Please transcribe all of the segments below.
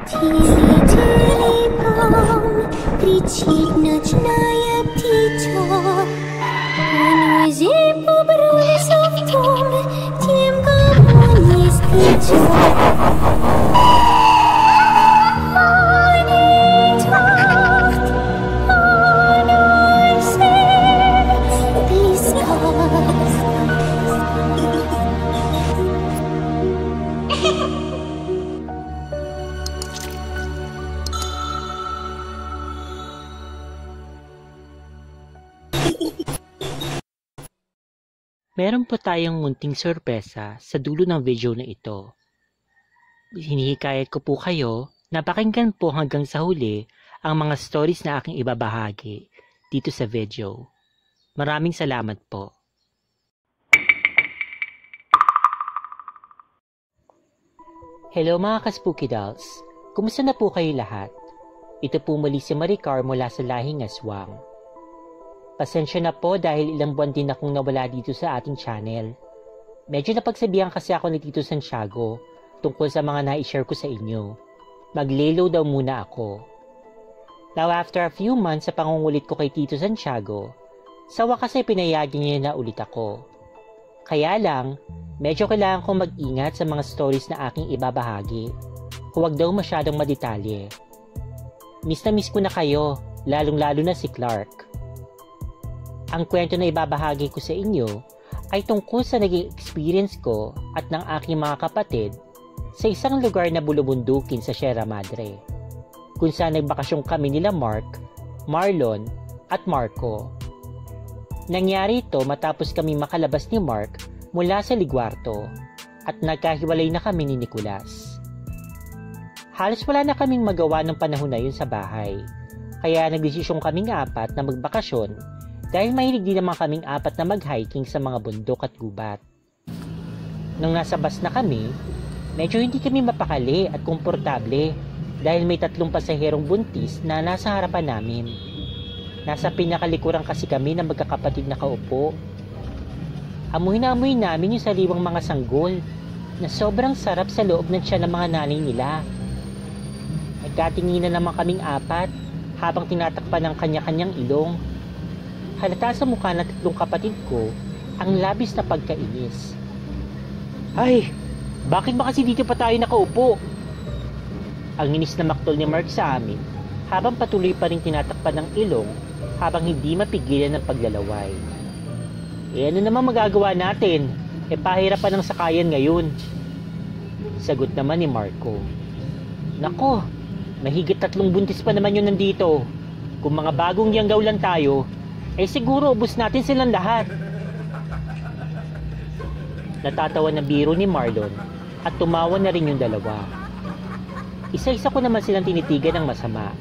Тили-тили-бом, кричит ночная птица. Морозы побросился в том, тем, кому не встречал. Meron po tayong munting sorpresa sa dulo ng video na ito. Hinihikayat ko po kayo na pakinggan po hanggang sa huli ang mga stories na aking ibabahagi dito sa video. Maraming salamat po. Hello mga ka-Spooky Dolls! Kumusta na po kayo lahat? Ito po muli si Maricar mula sa Lahing Aswang. Pasensya na po dahil ilang buwan din akong nawala dito sa ating channel. Medyo napagsabihan kasi ako ni Tito Santiago tungkol sa mga na-share ko sa inyo. Maglelo daw muna ako. Now after a few months sa pangungulit ko kay Tito Santiago, sa wakas ay pinayagin niya na ulit ako. Kaya lang, medyo kailangan kong mag-ingat sa mga stories na aking ibabahagi. Huwag daw masyadong madetalye. Miss na miss ko na kayo, lalong-lalo na si Clark. Ang kwento na ibabahagi ko sa inyo ay tungkol sa naging experience ko at ng aking mga kapatid sa isang lugar na bulubundukin sa Sierra Madre, kung saan nagbakasyon kami nila Mark, Marlon at Marco. Nangyari ito matapos kami makalabas ni Mark mula sa Liguarto at nagkahiwalay na kami ni Nicolas. Halos wala na kaming magawa ng panahon na yun sa bahay, kaya nagdesisyon kaming apat na magbakasyon dahil mahilig din naman kaming apat na mag-hiking sa mga bundok at gubat. Nung nasa bus na kami, medyo hindi kami mapakali at komportable dahil may 3 pasaherong buntis na nasa harapan namin. Nasa pinakalikuran kasi kami na magkakapatid na kaupo. Amoy na amoy namin yung sariwang mga sanggol na sobrang sarap sa loob ng tiyan ng mga nanay nila. Nagkatinginan naman kaming apat habang tinatakpan ng kanya-kanyang ilong. Halata sa mukha ng 3 kapatid ko ang labis na pagkainis. Ay, bakit ba kasi dito pa tayo nakaupo? Ang inis na maktol ni Mark sa amin habang patuloy pa rin tinatakpan ng ilong habang hindi mapigilan ng paglalaway. Ano naman magagawa natin? Pahirapan ng sakayan ngayon. Sagot naman ni Marco. Nako, mahigit 3 buntis pa naman yun nandito. Kung mga bagong yanggaw lang tayo, siguro ubos natin silang lahat. Natatawa na biro ni Marlon at tumawa na rin yung dalawa. Isa-isa ko naman silang tinitigan ng masama.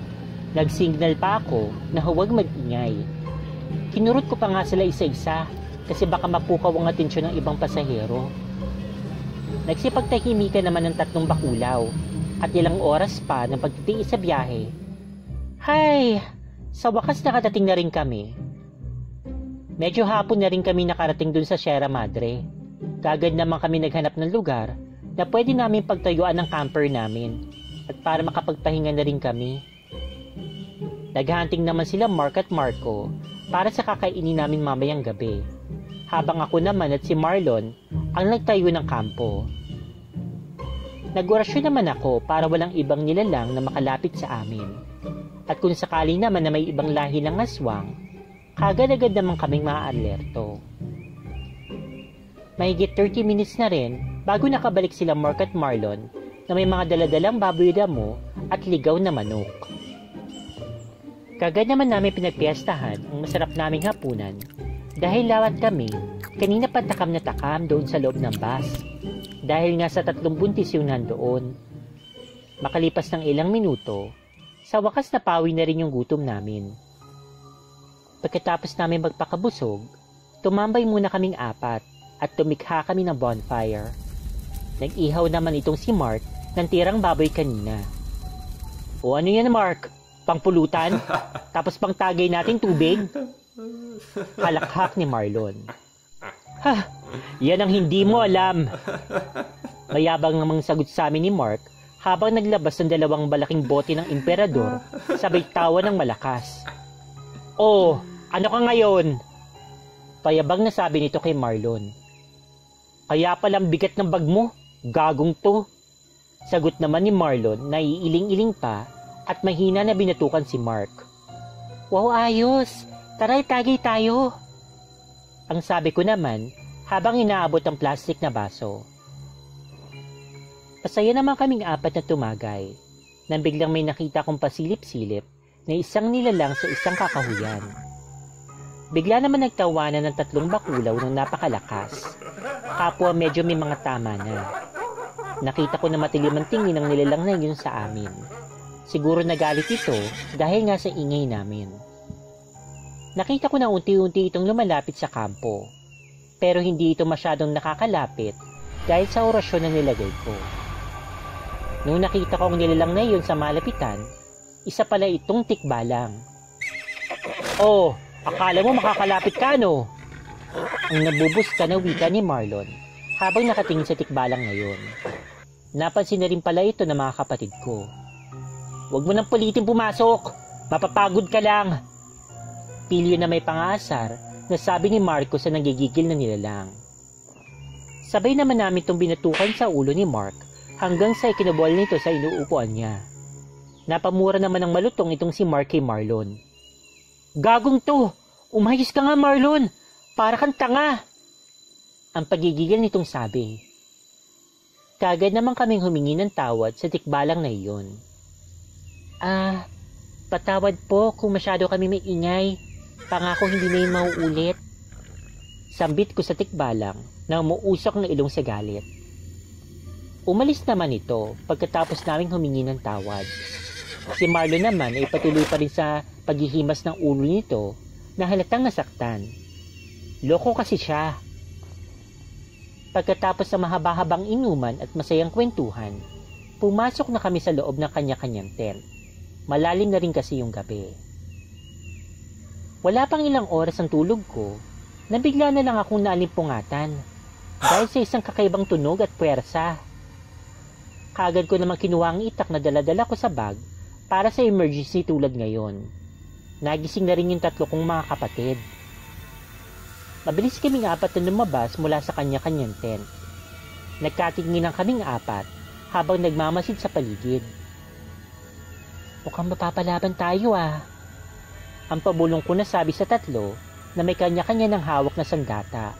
Nag-signal pa ako na huwag mag-ingay. Kinurot ko pa nga sila isa-isa kasi baka mapukaw ang atensyon ng ibang pasahero. Nagsipagtahimikan naman ng 3 bakulaw at ilang oras pa ng pagtitiis sa biyahe. Hay, sa wakas nakadating na rin kami. Medyo hapon na rin kami nakarating dun sa Sierra Madre. Kagad naman kami naghanap ng lugar na pwede namin pagtayuan ng camper namin at para makapagpahinga na rin kami. Naghahunting naman sila Mark at Marco para sa kakainin namin mamayang gabi, habang ako naman at si Marlon ang nagtayo ng kampo. Nag-orasyon naman ako para walang ibang nilalang na makalapit sa amin. At kung sakali naman na may ibang lahi ng aswang, kagad-agad naman kaming maaalerto. Mahigit 30 minutes na rin bago nakabalik sila Mark at Marlon na may mga daladalang baboy damo at ligaw na manok. Kagad naman namin pinagpiestahan ang masarap naming hapunan dahil lawat kami kanina pa takam na takam doon sa loob ng bus dahil nga sa 3 buntis yung nandoon. Makalipas ng ilang minuto, sa wakas napawi na rin yung gutom namin. Pagkatapos namin magpakabusog, tumambay muna kaming apat at tumikha kami ng bonfire. Nag-ihaw naman itong si Mark ng tirang baboy kanina. O ano yan Mark? Pangpulutan? Tapos pang tagay natin tubig? Halakhak ni Marlon. Yan ang hindi mo alam. Mayabang namang sagot sa amin ni Mark habang naglabas ng dalawang malaking bote ng emperador sabay tawa ng malakas. "Oh, ano ka ngayon?" Payabang na sabi nito kay Marlon. "Kaya palang bigat ng bag mo, gagong to." Sagot naman ni Marlon na iiling-iling pa at mahina na binatukan si Mark. "Wow, ayos! Tara, tagay tayo!" Ang sabi ko naman habang inaabot ang plastic na baso. Pasaya naman kaming apat na tumagay nang biglang may nakita kong pasilip-silip na isang nilalang sa isang kakahuyan. Bigla naman nagtawanan ng 3 bakulaw ng napakalakas. Kapwa medyo may mga tama na. Nakita ko na matilim ang tingin ng nilalang na yun sa amin. Siguro nagalit ito dahil nga sa ingay namin. Nakita ko na unti-unti itong lumalapit sa kampo. Pero hindi ito masyadong nakakalapit dahil sa orasyon na nilagay ko. Nung nakita ko ang nilalang na yun sa malapitan, isa pala itong tikbalang. "Oh, akala mo makakalapit ka, no?" Ang nabubuska na wika ni Marlon habang nakatingin sa tikbalang na yun. Napansin na rin pala ito ng mga kapatid ko. "Huwag mo nang palitin pumasok! Mapapagod ka lang!" Pilyo na may pangasar na sabi ni Marco sa nagigigil na nilalang. Sabay naman namin itong binatukan sa ulo ni Mark hanggang sa ikinubol nito sa inuupuan niya. Napamura naman ng malutong itong si Mark kay Marlon. "Gagong to! Umayos ka nga, Marlon! Para kang tanga!" Ang pagigigil nitong sabi. Kagad naman kaming humingi ng tawad sa tikbalang na iyon. Patawad po kung masyado kami may ingay. Pangako hindi na yun mauulit." Sambit ko sa tikbalang na umuusok ng ilong sa galit. Umalis naman ito pagkatapos naming humingi ng tawad. Si Marlon naman ay patuloy pa rin sa paghihimas ng ulo nito na halatang nasaktan. Loko kasi siya. Pagkatapos ng mahaba-habang inuman at masayang kwentuhan, pumasok na kami sa loob ng kanya-kanyang tent. Malalim na rin kasi yung gabi. Wala pang ilang oras ang tulog ko, na bigla na lang akong naalimpungatan dahil sa isang kakaibang tunog at puwersa. Kagad ko naman kinuha ang itak na daladala ko sa bag para sa emergency tulad ngayon. Nagising na rin yung 3 kong mga kapatid. Mabilis kaming 4 na lumabas mula sa kanya-kanyang tent. Nagkatinginan kaming 4 habang nagmamasid sa paligid. "Mukhang mapapalaban tayo ah." Ang pabulong ko na sabi sa 3 na may kanya-kanya ng hawak na sandata.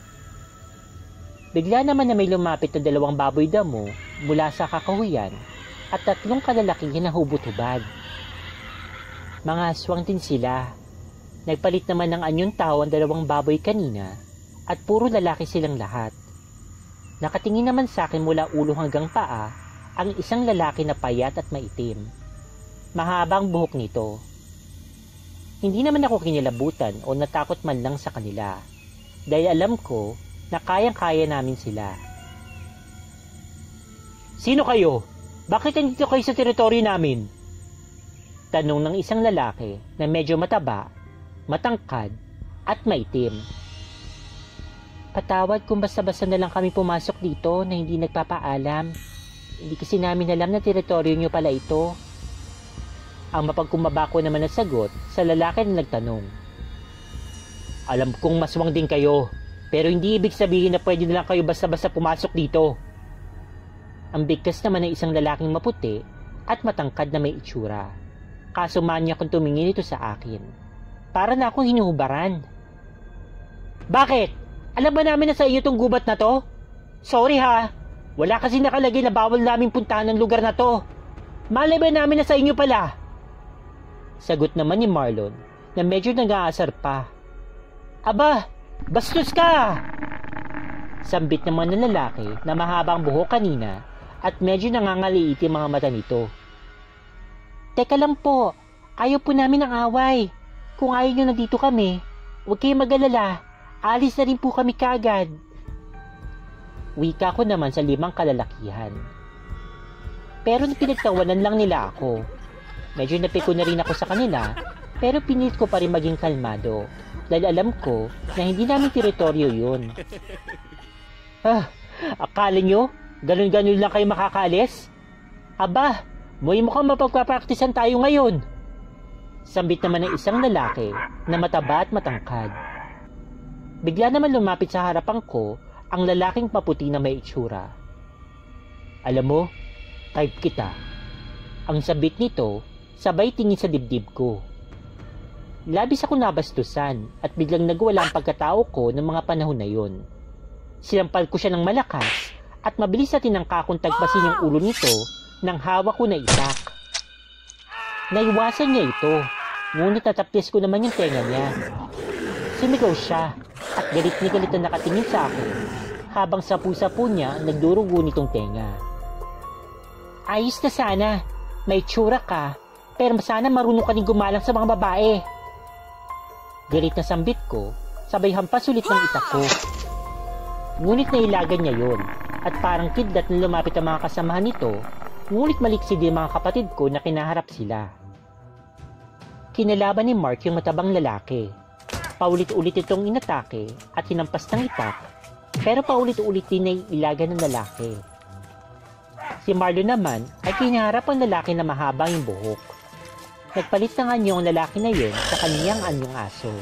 Bigla naman na may lumapit na 2 baboy damo mula sa kakahuyan at 3 kalalaking hinahubot-hubad. Mga aswang din sila. Nagpalit naman ng anyong tao ang 2 baboy kanina at puro lalaki silang lahat. Nakatingin naman sa akin mula ulo hanggang paa ang isang lalaki na payat at maitim. Mahabang buhok nito. Hindi naman ako kinilabutan o natakot man lang sa kanila dahil alam ko na kayang-kaya namin sila. "Sino kayo? Bakit nandito kayo sa teritoryo namin?" Tanong ng isang lalaki na medyo mataba, matangkad at maitim. "Patawad kung basta-basta na lang kami pumasok dito na hindi nagpapaalam. Hindi kasi namin alam na teritoryo nyo pala ito." Ang mapagkumbaba ko naman na sagot sa lalaki na nagtanong. "Alam kong maswang din kayo, pero hindi ibig sabihin na pwede na lang kayo basta-basta pumasok dito." Ang bigkas naman ng isang lalaking maputi at matangkad na may itsura. Kaso manya kung tumingin ito sa akin. Para na akong hinuhubaran. "Bakit? Alam ba namin na sa iyo tong gubat na to? Sorry ha, wala kasi nakalagay na bawal namin puntahan ng lugar na to. Malay ba namin na sa inyo pala?" Sagot naman ni Marlon na medyo nag-aasar pa. "Aba, bastos ka!" Sambit naman ng lalaki na mahabang buhok kanina at medyo nangangaliit yung mga mata nito. "Teka lang po, ayaw po namin ng away. Kung ayaw nyo nandito kami, huwag kayong mag-alala. Alis na rin po kami kagad." Wika ko naman sa 5 kalalakihan. Pero pinagtawanan lang nila ako. Medyo napiko na rin ako sa kanila, pero pinilit ko pa rin maging kalmado dahil alam ko na hindi namin teritoryo yun. Akala nyo, ganun-ganun lang kayo makakaalis? Aba, mukhang mapagpapraktisan tayo ngayon. Sambit naman ng isang lalaki na mataba at matangkad. Bigla naman lumapit sa harapan ko ang lalaking maputi na may itsura. Alam mo, type kita. Ang sabit nito, sabay tingin sa dibdib ko. Labis ako nabastusan at biglang nagwala ang pagkatao ko ng mga panahon na yun. Sinampal ko siya ng malakas at mabilis na tinangka kong tagpasin yung ulo nito nang hawak ko na itak. Naiwasan niya ito, ngunit natapis ko naman yung tenga niya. Sumigaw siya at galit na nakatingin sa akin habang sapu-sapu niya nagdurugo nitong tenga. Ayos na sana, may tsura ka, pero sana marunong ka rin gumalang sa mga babae. Galit na sambit ko, sabay hampas ulit ng itak ko. Ngunit nailagan niya yon at parang kidlat na lumapit ang mga kasamahan nito, ngunit maliksi din mga kapatid ko na kinaharap sila. Kinalaban ni Mark yung matabang lalaki. Paulit-ulit itong inatake at hinampas ng itak, pero paulit-ulit din na ilagan ng lalaki. Si Marlon naman ay kinaharap ang lalaki na mahaba yung buhok. Nagpalit ng anyo ang lalaki na yun sa kaniyang anyong aso.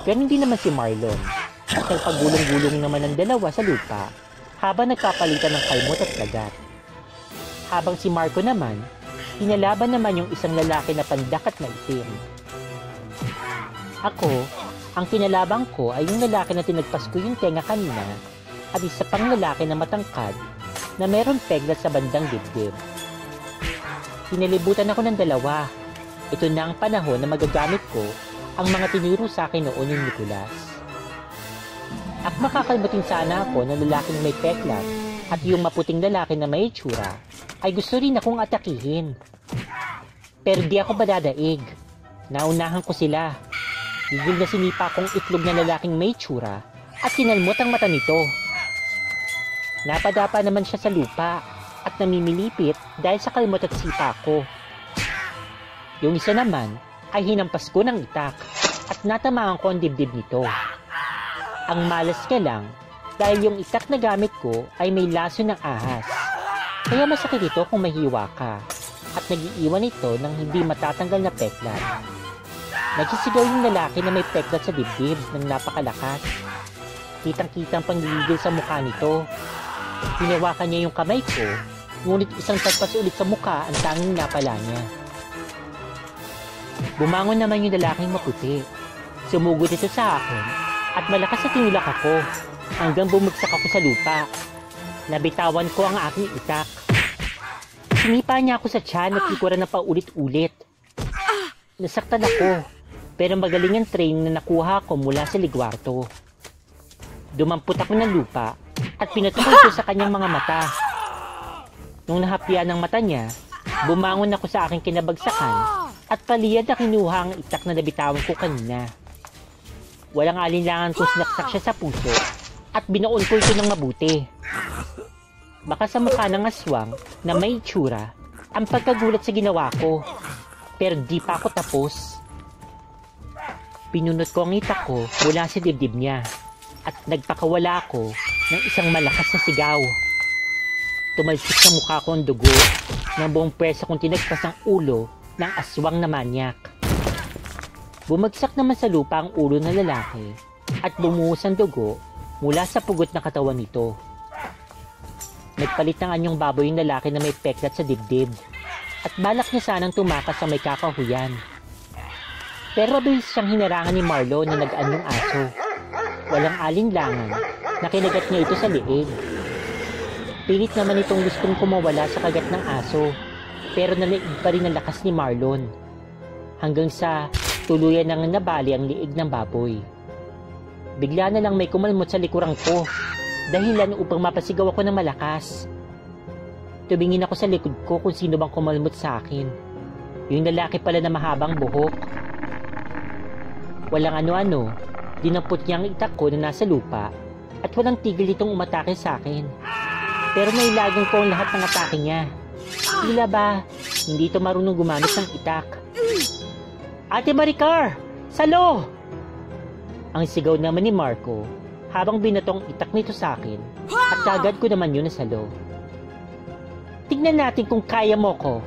Ganon din naman si Marlon at nagpagulong-gulong naman ang dalawa sa lupa habang nagpapalitan ng kalmot at lagat. Habang si Marco naman, hinalaban naman yung isang lalaki na pandak at maitim. Ako, ang kinalaban ko ay yung lalaki na tinagpas ko yung tenga kanina at isa pang lalaki na matangkad na meron peglat sa bandang dibdib. Pinalibutan ako ng dalawa. Ito na ang panahon na magagamit ko ang mga tinuro sa akin noon ni Nicolas. At makakalbutin sana ako ng lalaking may peklat at yung maputing lalaki na may itsura ay gusto rin akong atakihin. Pero di ako badadaig. Naunahan ko sila. Gigil na sinipa kong itlog na lalaking may itsura at kinalmot ang mata nito. Napadapa naman siya sa lupa at namimilipit dahil sa kalmot at sipa ko. Yung isa naman ay hinampas ko ng itak at natamaan ko ang dibdib nito. Ang malas ka lang dahil yung itak na gamit ko ay may laso ng ahas. Kaya masakit ito kung mahiwa ka at nag-iiwan ito ng hindi matatanggal na peklat. Nagsisigaw yung lalaki na may peklat sa dibdib ng napakalakas. Kitang-kitang panggigil sa mukha nito. Hinawakan niya yung kamay ko, ngunit isang tagpas ulit sa mukha ang tanging napala niya. Bumangon naman yung lalaking maputi. Sumugod ito sa akin at malakas na tinulak ako hanggang bumagsak ako sa lupa. Nabitawan ko ang aking itak. Sinipa niya ako sa tiyan at likuran na paulit-ulit. Nasaktan ako, pero magaling ang train na nakuha ko mula sa ligwarto. Dumampot ako ng lupa at pinatukoy ko sa kanyang mga mata. Nung nahapyan ng mata niya, bumangon ako sa aking kinabagsakan at paliyad na kinuha ang itak na nabitawan ko kanina. Walang alinlangan kung sinaksak siya sa puso at binoon ko ito ng mabuti. Baka sa mukha ng aswang na may itsura ang pagkagulat sa ginawa ko, pero di pa ako tapos. Pinunot ko ang itak ko mula sa dibdib niya at nagpakawala ako ng isang malakas na sigaw. Tumalsik sa mukha ko ang dugo ng buong pwersa kong tinagpas ang ulo ng aswang na manyak. Bumagsak naman sa lupa ang ulo ng lalaki at bumuhos ang dugo mula sa pugot na katawan nito. Nagpalit ng anyong baboy yung lalaki na may peklat sa dibdib at balak niya sanang tumakas sa may kakahuyan. Pero mabilis siyang hinarangan ni Marlo na nag-anyong aso. Walang alinlangan na kinagat niya ito sa liig. Pilit naman itong gustong kumawala sa kagat ng aso, pero naliig pa rin ang lakas ni Marlon. Hanggang sa tuluyan nang nabali ang liig ng baboy. Bigla na lang may kumalmot sa likuran ko, dahilan upang mapasigaw ako ng malakas. Tumingin ako sa likod ko kung sino bang kumalmot sa akin. Yung lalaki pala na mahabang buhok. Walang ano-ano, dinampot niya ang itak ko na nasa lupa at walang tigil itong umatake sa akin. Pero nailagan ko ang lahat ng atake niya. Tila ba, hindi ito marunong gumamit ng itak. Ate Maricar! Salo! Ang sigaw naman ni Marco habang binatong itak nito sa akin at kagad ko naman yun na salo. Tignan natin kung kaya mo ko.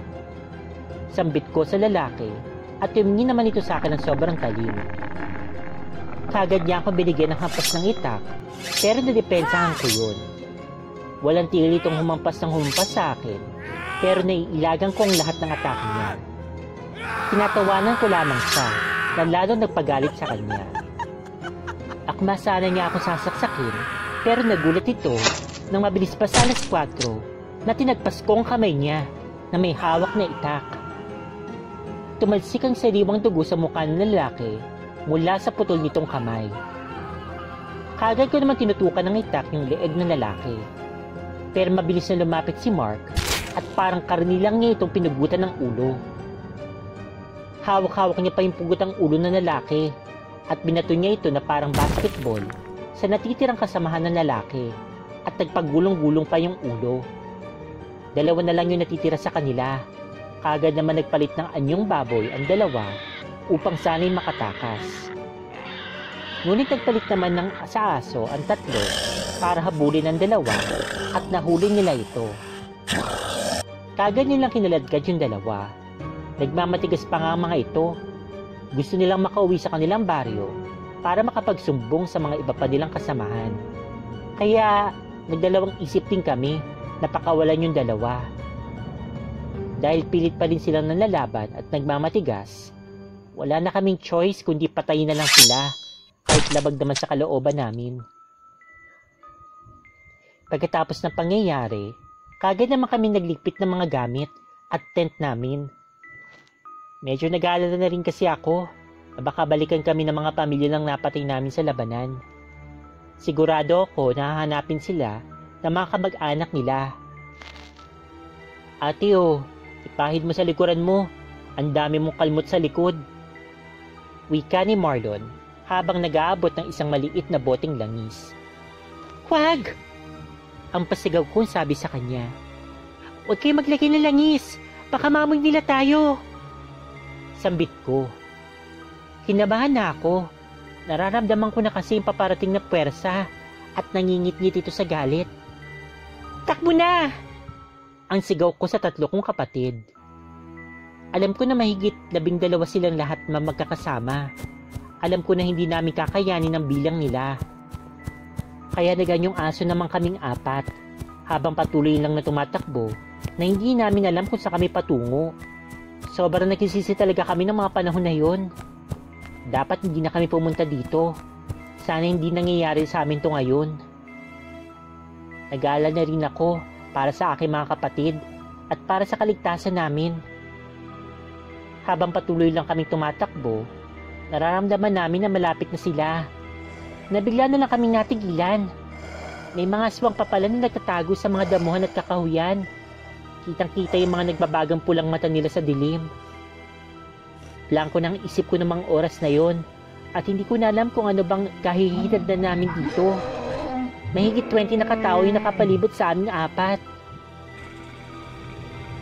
Sambit ko sa lalaki at tumingin naman ito sa akin ng sobrang talim. Kagad niya ako binigyan ng hampas ng itak, pero nadepensahan ko yun. Walang tigil itong humampas ng humampas sa akin, pero naiilagan ko ang lahat ng atake niya. Tinatawanan ko lamang siya na lalo nagpagalit sa kanya. Akma sana niya ako sasaksakin, pero nagulat ito nang mabilis pa sa alas 4 na tinagpas ko ang kamay niya na may hawak na itak. Tumalsik ang sariwang dugo sa mukha ng lalaki mula sa putol nitong kamay. Kagad ko naman tinutukan ng itak yung leeg ng lalaki. Pero mabilis na lumapit si Mark at parang karnilang niya itong pinugutan ng ulo. Hawak-hawak niya pa yung pugutang ulo ng lalaki at binato niya ito na parang basketball sa natitirang kasamahan ng lalaki at nagpagulong-gulong pa yung ulo. Dalawa na lang yung natitira sa kanila. Kagad naman nagpalit ng anyong baboy ang dalawa upang sana'y makatakas. Ngunit nagpalit naman ng sa aso ang tatlo para habulin ang dalawa at nahuli nila ito. Kagad nilang kinaladkad yung dalawa. Nagmamatigas pa nga ang mga ito. Gusto nilang makauwi sa kanilang baryo para makapagsumbong sa mga iba pa nilang kasamahan. Kaya nagdalawang isip din kami na pakawalan yung dalawa. Dahil pilit pa rin silang nanlalaban at nagmamatigas, wala na kaming choice kundi patayin na lang sila kahit labag naman sa kalooban namin. Pagkatapos ng pangyayari, kagad naman kami nagligpit ng mga gamit at tent namin. Medyo nag-aalala na rin kasi ako na baka balikan kami ng mga pamilya lang napatay namin sa labanan. Sigurado ako na hahanapin sila ng mga kamag-anak nila. Ate ipahid mo sa likuran mo. Ang dami mong kalmot sa likod. Wika ni Marlon habang nag-aabot ng isang maliit na boteng langis. Huwag! Ang pasigaw ko sabi sa kanya. Huwag kayo maglagay ng langis. Baka mamoy nila tayo. Sambit ko. Kinabahan na ako. Nararamdaman ko na kasi yung paparating na puwersa at nangingit-ngit ito sa galit. Takbo na! Ang sigaw ko sa tatlo kong kapatid. Alam ko na mahigit 12 silang lahat na magkakasama. Alam ko na hindi namin kakayanin ang bilang nila. Kaya naganyong aso naman kaming 4 habang patuloy lang na tumatakbo na hindi namin alam kung saan kami patungo. Sobrang nagsisisi talaga kami ng mga panahon na yon. Dapat hindi na kami pumunta dito. Sana hindi nangyayari sa amin to ngayon. Nag-aalala na rin ako para sa aking mga kapatid at para sa kaligtasan namin. Habang patuloy lang kaming tumatakbo, nararamdaman namin na malapit na sila. Nabigla na lang kaming natigilan. May mga aswang pa pala na nagtatago sa mga damuhan at kakahuyan. Kitang-kita yung mga nagbabagang pulang mata nila sa dilim. Blanko ng isip ko ng mga oras na yon at hindi ko na alam kung ano bang kahihitad na namin dito. Mahigit 20 na katao yung nakapalibot sa aming 4.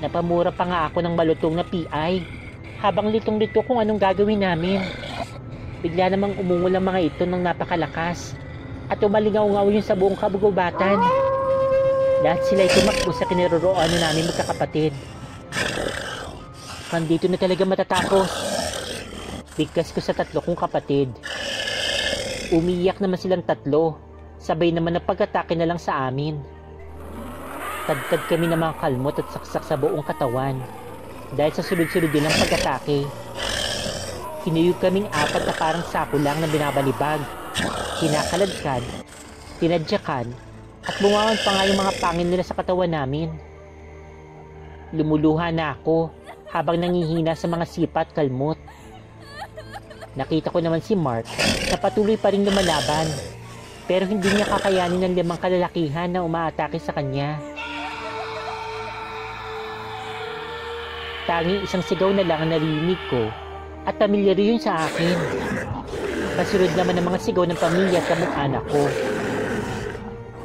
Napamura pa nga ako ng malutong na PI habang litong-lito kung anong gagawin namin. Bigla namang umungol ang mga ito ng napakalakas at umalingaw-ngaw yun sa buong kabugubatan. Lahat sila'y tumakbo sa kinaroroonan namin magkakapatid. Nandito na talaga matatapos. Bigkas ko sa tatlo kong kapatid. Umiyak naman silang tatlo. Sabay naman na pag-atake na lang sa amin. Tadtad kami ng mga kalmot at saksak sa buong katawan. Dahil sa sunod-sunod din ang pag-atake. Hinuyog kaming 4 na parang sako lang na binabalibag. Kinakaladkad, tinadyakan, at bumawan pa nga yung mga pangil nila sa katawan namin. Lumuluha na ako habang nangihina sa mga sipa at kalmot. Nakita ko naman si Mark na patuloy pa rin lumalaban. Pero hindi niya kakayanin ng 5 kalalakihan na umaatake sa kanya. Tanging isang sigaw na lang ang narinig ko at pamilyar yun sa akin. Kasunod naman ng mga sigaw ng pamilya at kamag-anak ko.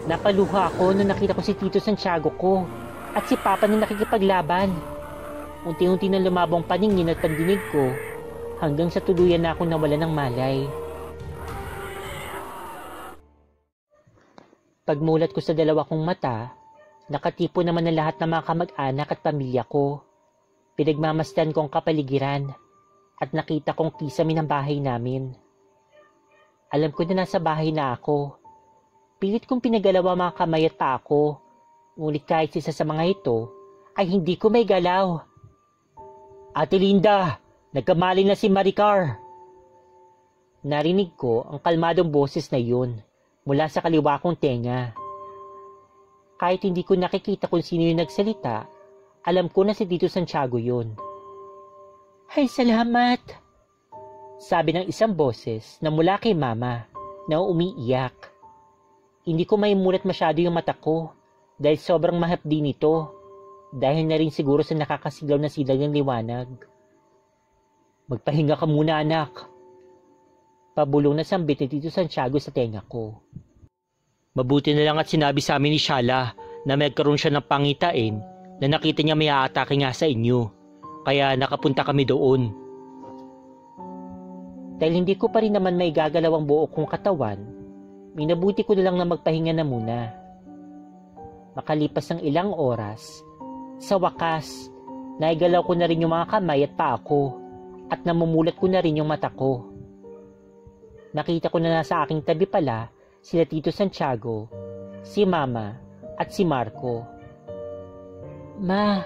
Napaluha ako nung nakita ko si Tito Santiago ko at si Papa na nakikipaglaban. Unti-unti nang lumabong paningin at pandinig ko hanggang sa tuluyan na akong nawala ng malay. Pagmulat ko sa 2 kong mata, Nakatipo naman ang lahat ng mga kamag-anak at pamilya ko. Pinagmamasdan ko ang kapaligiran at nakita kong kisame ng bahay namin. Alam ko na nasa bahay na ako. Pilit kong pinagalaw ang mga kamay at paa ko, ngunit kahit isa sa mga ito ay hindi ko may galaw. Ate Linda, nagkamaling na si Maricar. Narinig ko ang kalmadong boses na yun mula sa kaliwa kong tenga. Kahit hindi ko nakikita kung sino yung nagsalita, alam ko na si Tito Santiago yun. Ay, salamat! Sabi ng isang boses na mula kay Mama na umiiyak. Hindi ko maimulat masyado yung mata ko dahil sobrang mahapdi nito, dahil na rin siguro sa nakakasilaw na silag ng liwanag. Magpahinga ka muna, anak. Pabulong na sambit ni Tito Santiago sa tenga ko. Mabuti na lang at sinabi sa amin ni Shala na magkaroon siya ng pangitain na nakita niya may aatake nga sa inyo. Kaya nakapunta kami doon. Dahil hindi ko pa rin naman may gagalaw ang buo kong katawan, minabuti ko na lang na magpahinga na muna. Makalipas ng ilang oras, sa wakas, naigalaw ko na rin yung mga kamay at paa ko at namumulat ko na rin yung mata ko. Nakita ko na nasa aking tabi pala sila Tito Santiago, si Mama at si Marco. Ma,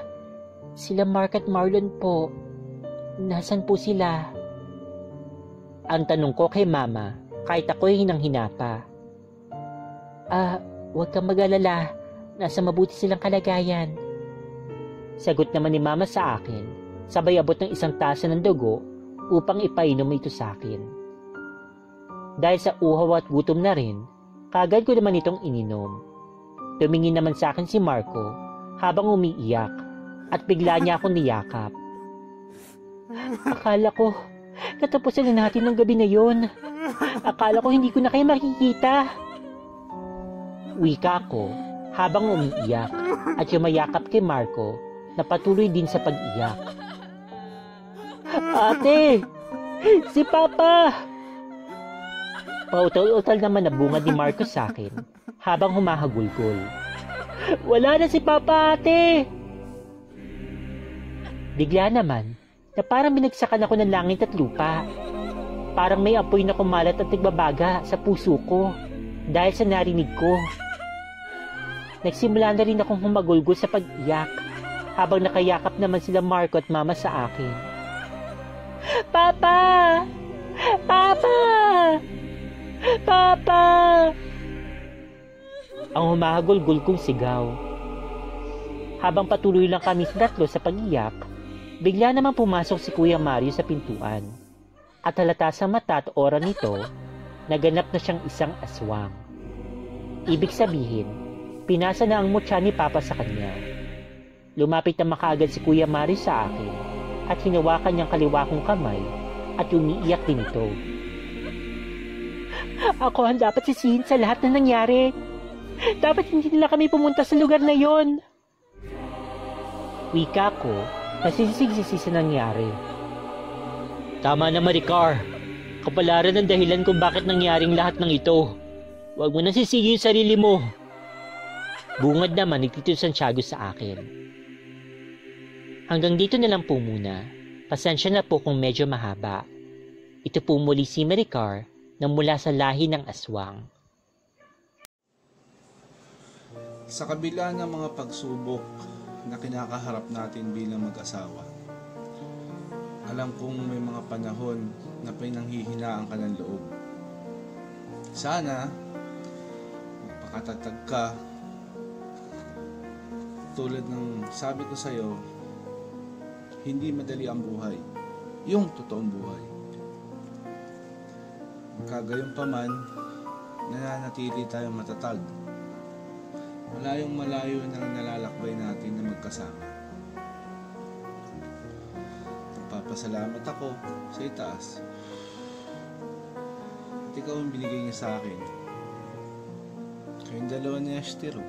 sila Mark at Marlon po. Nasaan po sila? Ang tanong ko kay Mama, kahit ako'y hinang-hinapa. Huwag kang mag-alala. Nasa mabuti silang kalagayan. Sagot naman ni Mama sa akin, sabay abot ng isang tasa ng dugo upang ipainom ito sa akin. Dahil sa uhaw at gutom na rin, kagad ko naman itong ininom. Tumingin naman sa akin si Marco habang umiiyak at bigla niya akong niyakap. Akala ko, katapusan na natin ng gabi na yon. Akala ko hindi ko na kayo makikita. Wika ko habang umiiyak at yumayakap kay Marco na patuloy din sa pag-iyak. Ate! Si Papa! Pautal-utal naman na bunga ni Marco sa akin habang humahagulgol. Wala na si Papa, ate! Bigla naman na parang binagsakan ako ng langit at lupa. Parang may apoy na kumalat at nagbabaga sa puso ko dahil sa narinig ko. Nagsimula na rin akong humagulgol sa pag-iyak habang nakayakap naman sila Marco at Mama sa akin. Papa! Papa! Papa! Ang humahagulgol kong sigaw. Habang patuloy lang kami sa tatlo sa pag-iyak, bigla naman pumasok si Kuya Mario sa pintuan. At halata sa mata at ora nito, naganap na siyang isang aswang. Ibig sabihin, pinasa na ang mutya ni Papa sa kanya. Lumapit na makaagad si Kuya Mario sa akin at hinawakan niyang kaliwa kong kamay at umiiyak din ito. Ako ang dapat sisihin sa lahat na nangyari. Dapat hindi nila kami pumunta sa lugar na yon. Wika ko, nasisig-sisi sa nangyari. Tama na, Maricar. Kapalaran ang dahilan kung bakit nangyaring lahat ng ito. Huwag mo nasisigi yung sarili mo. Bungad naman ni Tito Santiago sa akin. Hanggang dito na lang po muna. Pasensya na po kung medyo mahaba. Ito po muli si Maricar na mula sa lahi ng aswang. Sa kabila ng mga pagsubok na kinakaharap natin bilang mag-asawa, alam kong may mga panahon na pinanghihinaan ka ng loob. Sana magpakatatag ka. Tulad ng sabi ko sa'yo, hindi madali ang buhay, yung totoong buhay. Kagayon pa man, nananatili tayong matatag. Malayong malayo nang nalalakbay natin na magkasama. Nagpapasalamat ako sa itaas at ikaw ang binigay niya sa akin. Kayong dalawa ni Ashtero.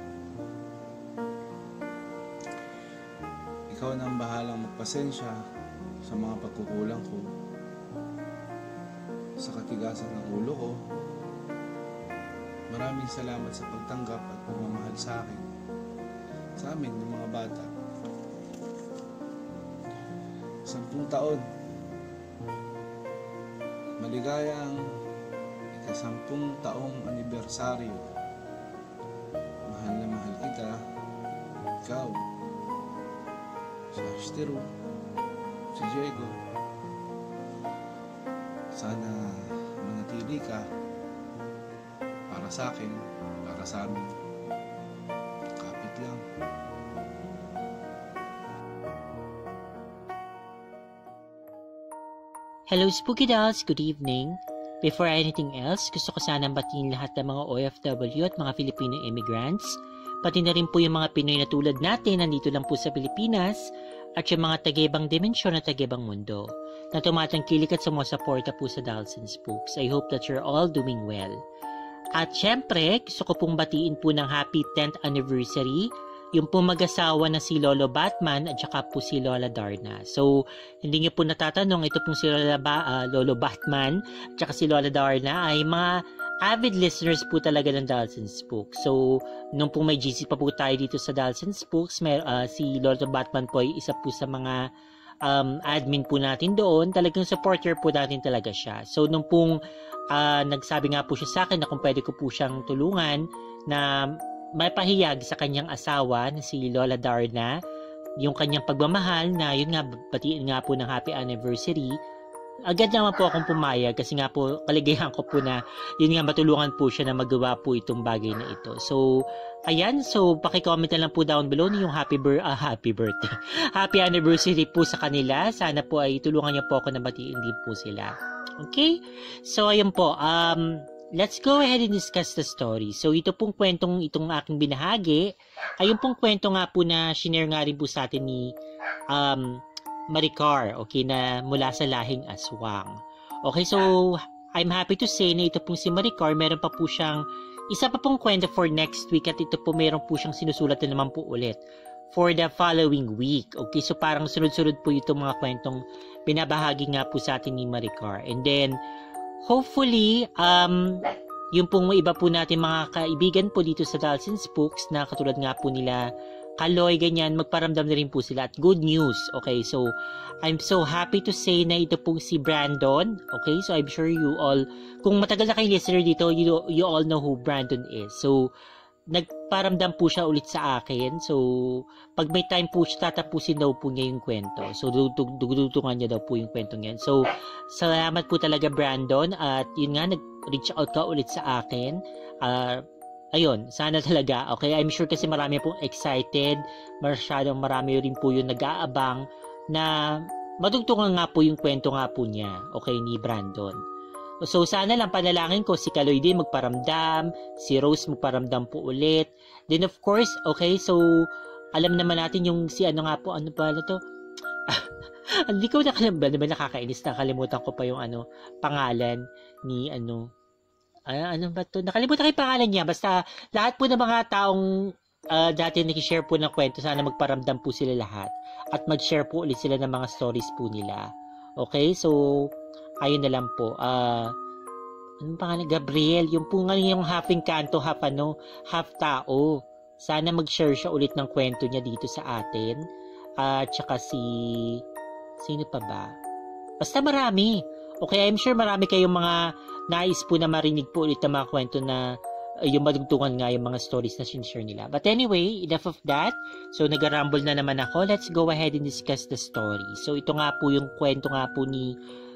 Ikaw na ang bahalang magpasensya sa mga pagkukulang ko, sa katigasan ng ulo ko. Maraming salamat sa pagtanggap at pagmamahal sa akin. sa amin, yung mga bata. 10 taon. Maligayang ika-10 taong anibersaryo. Mahal na mahal kita. Ikaw, si Ashtero, si Diego. Sana manatili ka para sa akin, para sa amin. Kapit lang. Hello Spooky Dolls, good evening. Before anything else, gusto ko sanang batiin lahat ng mga OFW at mga Filipino immigrants, pati na rin po yung mga Pinoy na tulad natin nandito lang po sa Pilipinas, at yung mga taga-ibang dimensyon at taga-ibang mundo na tumatangkilik at sumusuporta po sa Dolls and Spooks. I hope that you're all doing well. At syempre, gusto ko pong batiin po ng happy 10th anniversary yung pong mag-asawa na si Lolo Batman at saka po si Lola Darna. So, hindi niyo po natatanong, ito pong si Lolo Batman at saka si Lola Darna ay mga avid listeners po talaga ng Dolls and Spooks. So, nung pong may GC pa po tayo dito sa Dolls and Spooks, si Lolo Batman po ay isa po sa mga admin po natin doon. Talagang supporter po natin talaga siya. So, nung pong nagsabi nga po siya sa akin na kung pwede ko po siyang tulungan na may pahiyag sa kanyang asawa na si Lola Darna, yung kanyang pagmamahal na yun nga, batiin nga po ng happy anniversary. Agad naman po akong pumayag kasi nga po kaligayahan ko po na yun nga matulungan po siya na magawa po itong bagay na ito. So, ayan. So, paki-comment na lang po down below yung happy birthday. Happy anniversary po sa kanila. Sana po ay tulungan niyo po ako na batiin din po sila. Okay? So, ayun po. Let's go ahead and discuss the story. So, ito pong kwentong itong aking binahagi, ay yung pong kwento nga po na shinare nga rin po sa atin ni Maricar, okay, na mula sa lahing aswang. Okay, so, I'm happy to say na ito pong si Maricar, meron pa po siyang isa pa pong kwento for next week at ito po meron po siyang sinusulat na naman po ulit for the following week. Okay, so parang sunod-sunod po itong mga kwentong binabahagi nga po sa atin ni Maricar. And then, hopefully, yung pong iba po natin mga kaibigan po dito sa Dolls and Spooks na katulad nga po nila Kaloy, ganyan, magparamdam na rin po sila. At good news, okay, so I'm so happy to say na ito po si Brandon, okay, so I'm sure you all, kung matagal na kayong listener dito, you all know who Brandon is. So, nagparamdam po siya ulit sa akin. So, pag may time po siya, tatapusin daw po niya yung kwento. So, dudutungan niya daw po yung kwento niyan. So, salamat po talaga Brandon. At yun nga, nag-reach out ka ulit sa akin. Ayun, sana talaga. Okay, I'm sure kasi marami pong excited. Masyadong marami rin po yung nag-aabang na madugtungan nga po yung kwento nga po niya. Okay, ni Brandon. So, sana lang panalangin ko si Kaloy din magparamdam, si Rose magparamdam po ulit. Then, of course, okay, so, alam naman natin yung si ano nga po, ano pala to? Hindi ko nakakainis, nakalimutan ko pa yung pangalan ni ano ba to? Nakalimutan ko yung pangalan niya. Basta, lahat po ng mga taong dati nakishare po ng kwento, sana magparamdam po sila lahat. At mag-share po ulit sila ng mga stories po nila. Okay, so, ayun na lang po. Anong pangalan? Gabriel. Yung po nga yung half Encanto, half tao. Sana mag-share siya ulit ng kwento niya dito sa atin. Tsaka sino pa ba? Basta marami. Okay, I'm sure marami kayong mga nais po na marinig po ulit ng mga kwento na yung madugtungan nga yung mga stories na sinishare nila. But anyway, enough of that. So, nag-rumble na naman ako. Let's go ahead and discuss the story. So, ito nga po yung kwento nga po ni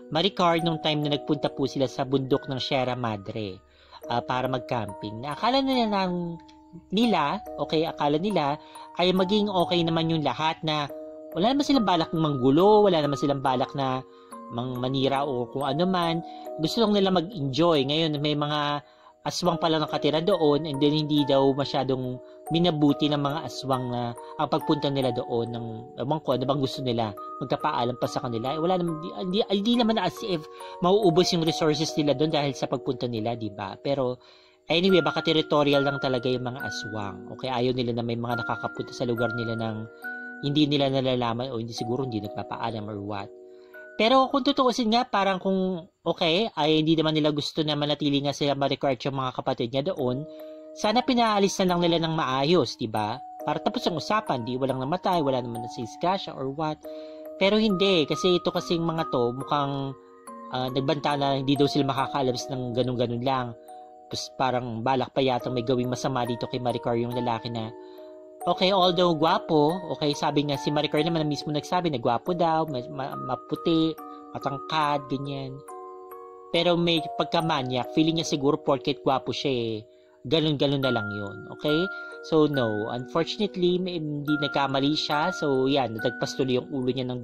Maricar nung time na nagpunta po sila sa bundok ng Sierra Madre para mag-camping. Akala nila ay maging okay naman yung lahat na wala naman silang balak ng manggulo, wala naman silang balak na manira o kung ano man. Gusto lang nila mag-enjoy. Ngayon, may mga aswang pala nakatira doon and then hindi daw masyadong minabuti ng mga aswang na ang pagpunta nila doon ng ewan ko ano bang gusto nila magkapaalam pa sa kanila. Wala naman, hindi naman as if mauubos yung resources nila doon dahil sa pagpunta nila, di ba? Pero anyway, baka territorial lang talaga yung mga aswang. Okay, ayaw nila na may mga nakakapunta sa lugar nila ng hindi nila nalalaman o hindi siguro hindi nagpapaalam or what. Pero kung tutuusin nga, parang kung okay, ay hindi naman nila gusto na manatili nga sila ma-record yung mga kapatid niya doon, sana pinaalis na lang nila ng maayos, di ba? para tapos ang usapan, di walang namatay, wala naman nasisgasya or what. Pero hindi, kasi ito kasing mga to, mukhang nagbanta na hindi daw sila makakaalabas ng ganun-ganun lang. Tapos parang balak pa yata may gawing masama dito kay Maricar yung lalaki na, okay, although gwapo, okay, sabi nga si Maricar naman na mismo nagsabi na gwapo daw, maputi, matangkad, ganyan. Pero may pagka-manyak, feeling niya siguro porket gwapo siya ganun-ganun na lang yun, okay? So no, unfortunately, hindi nagkamali siya. So yan, natagpas tuloy yung ulo niya nang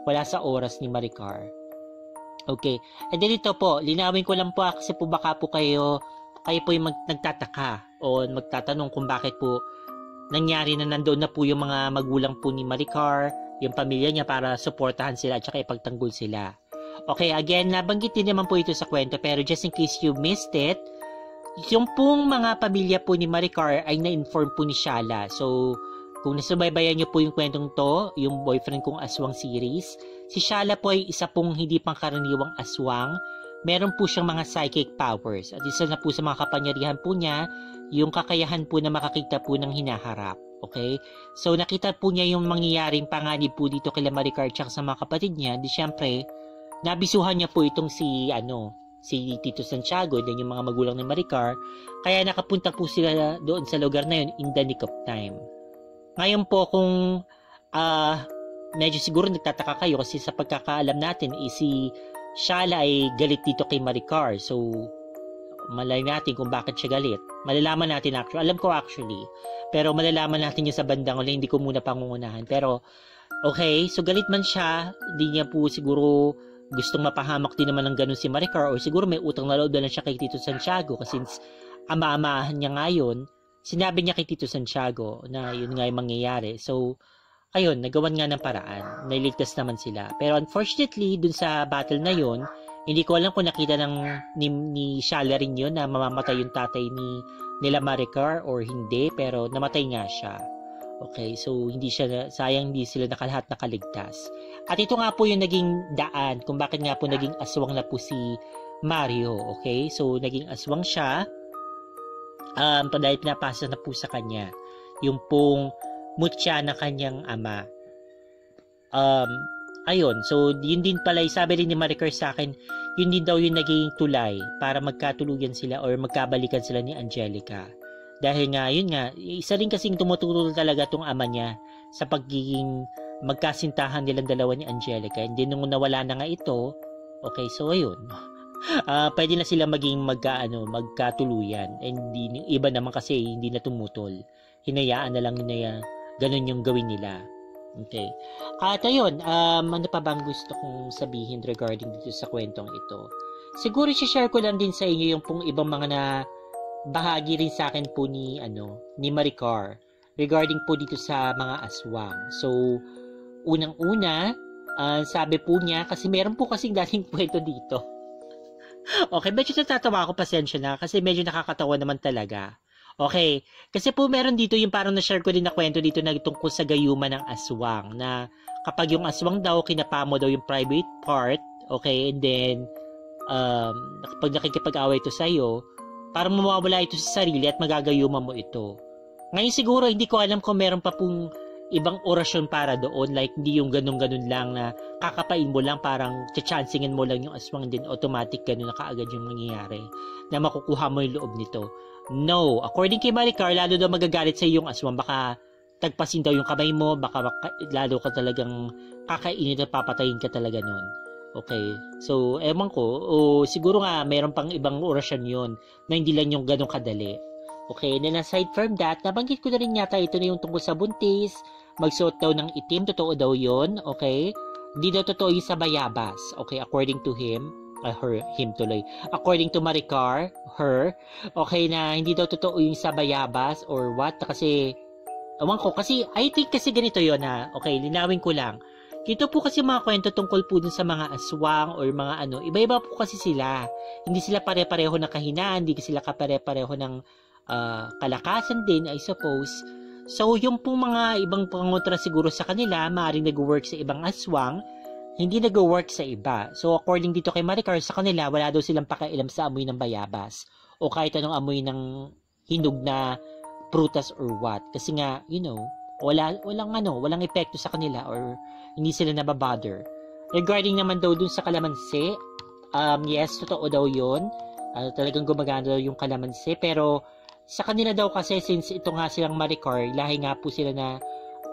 wala sa oras ni Maricar. Okay, and then ito po, linawin ko lang po kasi po baka po kayo po yung nagtataka o magtatanong kung bakit po nangyari na nandoon na po yung mga magulang po ni Maricar, yung pamilya niya para suportahan sila at saka ipagtanggol sila. Okay, again, nabanggit din naman po ito sa kwento pero just in case you missed it, yung pong mga pamilya po ni Maricar ay na-inform po ni Shala. So, kung nasubaybayan niyo po yung kwentong to, yung Boyfriend Kong Aswang series, si Shala po ay isa pong hindi pangkaraniwang aswang. Meron po siyang mga psychic powers. At isa na po sa mga kapangyarihan po niya, yung kakayahan po na makakita po ng hinaharap. Okay? So, nakita po niya yung mangyayaring panganib po dito kay Maricar at sa mga kapatid niya. Di syempre, nabisuhan niya po itong si Tito Santiago, then yung mga magulang ni Maricar. Kaya nakapunta po sila doon sa lugar na yun in the nick of time. Ngayon po kung medyo siguro nagtataka kayo kasi sa pagkakaalam natin si Shala ay galit dito kay Maricar. So malay natin kung bakit siya galit. Malalaman natin actually. Alam ko actually. Pero malalaman natin yun sa bandang uli. Hindi ko muna pangungunahan. Pero okay, so galit man siya. Hindi niya po siguro gustong mapahamak din naman ng ganun si Maricar or siguro may utang na loob na lang siya kay Tito Santiago kasi ama-amahan niya ngayon. Sinabi niya kay Tito Santiago na yun nga yung mangyayari. So, ayun, nagawan nga ng paraan. Nailigtas naman sila. Pero unfortunately, dun sa battle na yun, hindi ko alam kung nakita ni Shala rin yun na mamamatay yung tatay nila Maricar or hindi. Pero namatay nga siya. Okay, so sayang hindi sila nakaligtas. At ito nga po yung naging daan kung bakit nga po naging aswang na po si Mario. Okay, so naging aswang siya. Dahil pinapasa na po sa kanya yung pong mutya na kanyang ama. Ayun, so yun din pala, sabi rin ni Maricar sa akin, yun din daw yung naging tulay para magkatuluyan sila or magkabalikan sila ni Angelica. Dahil nga, yun nga, isa rin kasing tumutulong talaga tong ama niya sa pagiging magkasintahan nilang dalawa ni Angelica. And then nung nawala na nga ito, okay, so ayun. Pwede na sila maging magkatuluyan. And iba naman kasi hindi na tumutol. Hinayaan na lang nila ganun yung gawin nila. Okay. At ayun, ano pa bang gusto kong sabihin regarding dito sa kwentong ito? Siguro i-share ko lang din sa inyo yung pong ibang mga na bahagi rin sa akin po ni Maricar regarding po dito sa mga aswang. So, unang-una, sabi po niya, kasi meron po kasing dating kwento dito. Okay, medyo natatawa ako, pasensya na, kasi medyo nakakatawa naman talaga. Okay, kasi po meron dito yung parang na-share ko din na kwento dito na tungkol sa gayuman ng aswang, na kapag yung aswang daw, kinapamo daw yung private part, okay, and then, kapag nakikipag-away ito sa'yo, parang mawawala ito sa sarili at magagayuman mo ito. Ngayon siguro, hindi ko alam kung meron pa pong ibang orasyon para doon, like hindi yung ganun-ganun lang na kakapain mo lang, parang chachansingin mo lang yung aswang, din automatic ganun na kaagad yung mangyayari na makukuha mo yung loob nito. No, according kay Maricar, lalo daw magagalit sa yung aswang, baka tagpasin daw yung kamay mo, baka lalo ka talagang kakainin at papatayin ka talaga nun. Okay, so ewan ko, siguro nga mayroon pang ibang orasyon yun na hindi lang yung ganun kadali. Okay, and then aside from that, nabanggit ko na rin yata ito na yung tungkol sa buntis, magsuot daw ng itim, totoo daw yun, okay? Hindi daw totoo yung sa bayabas, okay, according to him, according to Maricar, okay, na hindi daw totoo yung sa bayabas or what, kasi, ewan ko, kasi, I think kasi ganito yun ha, okay, linawin ko lang. Dito po kasi mga kwento tungkol po dun sa mga aswang or mga iba-iba po kasi sila. Hindi sila pare-pareho ng kahinaan, hindi sila pare-pareho ng kalakasan din, I suppose. So, yung pong mga ibang pangontra siguro sa kanila, maaaring nag-work sa ibang aswang, hindi nag-work sa iba. So, according dito kay Maricar, sa kanila, wala daw silang pakialam sa amoy ng bayabas o kahit anong amoy ng hinog na prutas or what. Kasi nga, walang epekto sa kanila or hindi sila nababother. Regarding naman daw dun sa kalamansi, yes, totoo daw yun. Talagang gumagana daw yung kalamansi. Pero sa kanila daw kasi, since ito nga silang Maricar, lahi nga po sila na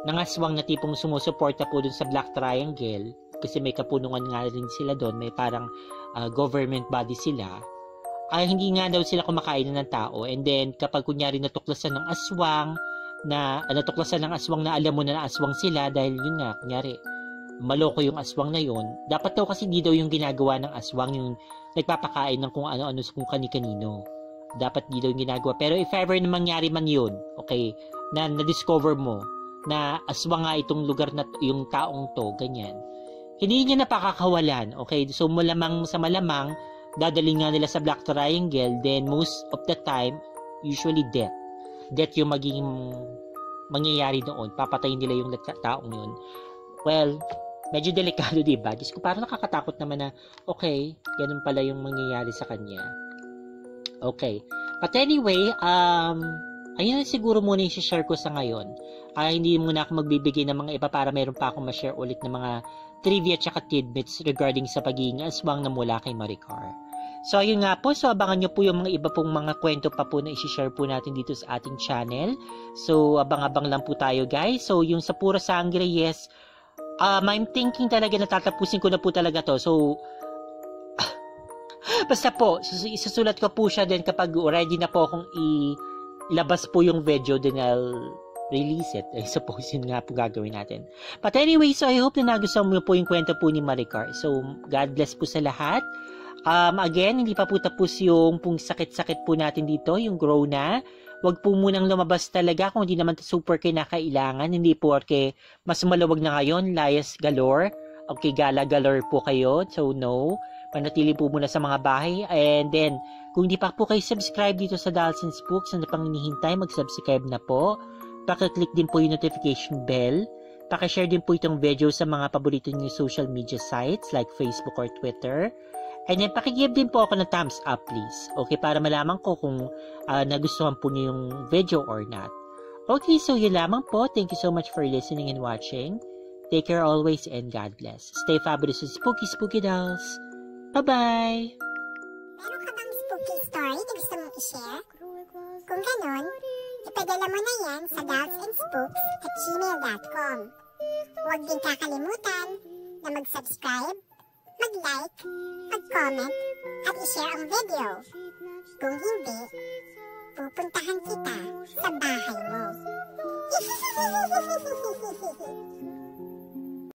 nangaswang na tipong sumusuporta po dun sa Black Triangle. Kasi may kapunungan nga rin sila doon. May parang government body sila. Hindi nga daw sila kumakain ng tao. And then, kapag kunyari natuklasan ng aswang, na alam mo na aswang sila dahil yun nga, kunyari, maloko yung aswang na yun. Dapat daw kasi di daw yung ginagawa ng aswang yung nagpapakain ng kung ano-ano kung kani-kanino. Dapat di daw yung ginagawa. Pero if ever na mangyari man yun, okay, na na-discover mo na aswang nga itong lugar na yung taong to, ganyan, hindi niya napakakawalan. Okay, so malamang dadaling nga nila sa Black Triangle, then most of the time, usually death yung magiging mangyayari doon. Papatayin nila yung taong yun. Well, medyo delikado, diba? Diyos ko, parang nakakatakot naman na, okay, ganun pala yung mangyayari sa kanya. Okay. But anyway, ayun na siguro muna yung share ko sa ngayon. Hindi muna ako magbibigay ng mga iba para meron pa akong ma-share ulit ng mga trivia at saka tidbits regarding sa pagiging aswang na mula kay Maricar. So, ayun nga po. So, abangan nyo po yung mga iba pong mga kwento pa po na isi-share po natin dito sa ating channel. So, abang-abang lang po tayo, guys. So, yung sa Pura Sangre, yes, I'm thinking talaga na tatapusin ko na po talaga to. So, basta po, isasulat ko po siya din kapag ready na po akong ilabas po yung video, then I'll release it. I suppose yun nga po gagawin natin. But anyway, so I hope na nagustuhan mo po yung kwento po ni Maricar. So, God bless po sa lahat. Again, hindi pa po tapos yung pong sakit-sakit po natin dito, yung grow na. Huwag po munang lumabas talaga kung hindi naman super kinakailangan. Hindi po porque mas maluwag na ngayon, layas galore. Okay, gala galore po kayo. So, no. Manatili po muna sa mga bahay. And then, kung hindi pa po kayo subscribe dito sa Dalson's Books, ano pang hinihintay, mag-subscribe na po. Pakiclick din po yung notification bell. Pakishare din po itong video sa mga paborito niyo social media sites like Facebook or Twitter. And then, pakigive din po ako ng thumbs up, please. Okay, para malaman ko kung nagustuhan po niyo yung video or not. Okay, so yun lamang po. Thank you so much for listening and watching. Take care always and God bless. Stay fabulous and spooky dolls. Bye-bye! Meron ka bang spooky story na gusto mong i-share? Kung ganon, ipadala mo na yan sa dalsandspooks@gmail.com. Huwag din kakalimutan na mag-subscribe, mag-like, mag-comment, at i-share ang video. Kung hindi, pupuntahan kita sa bahay mo.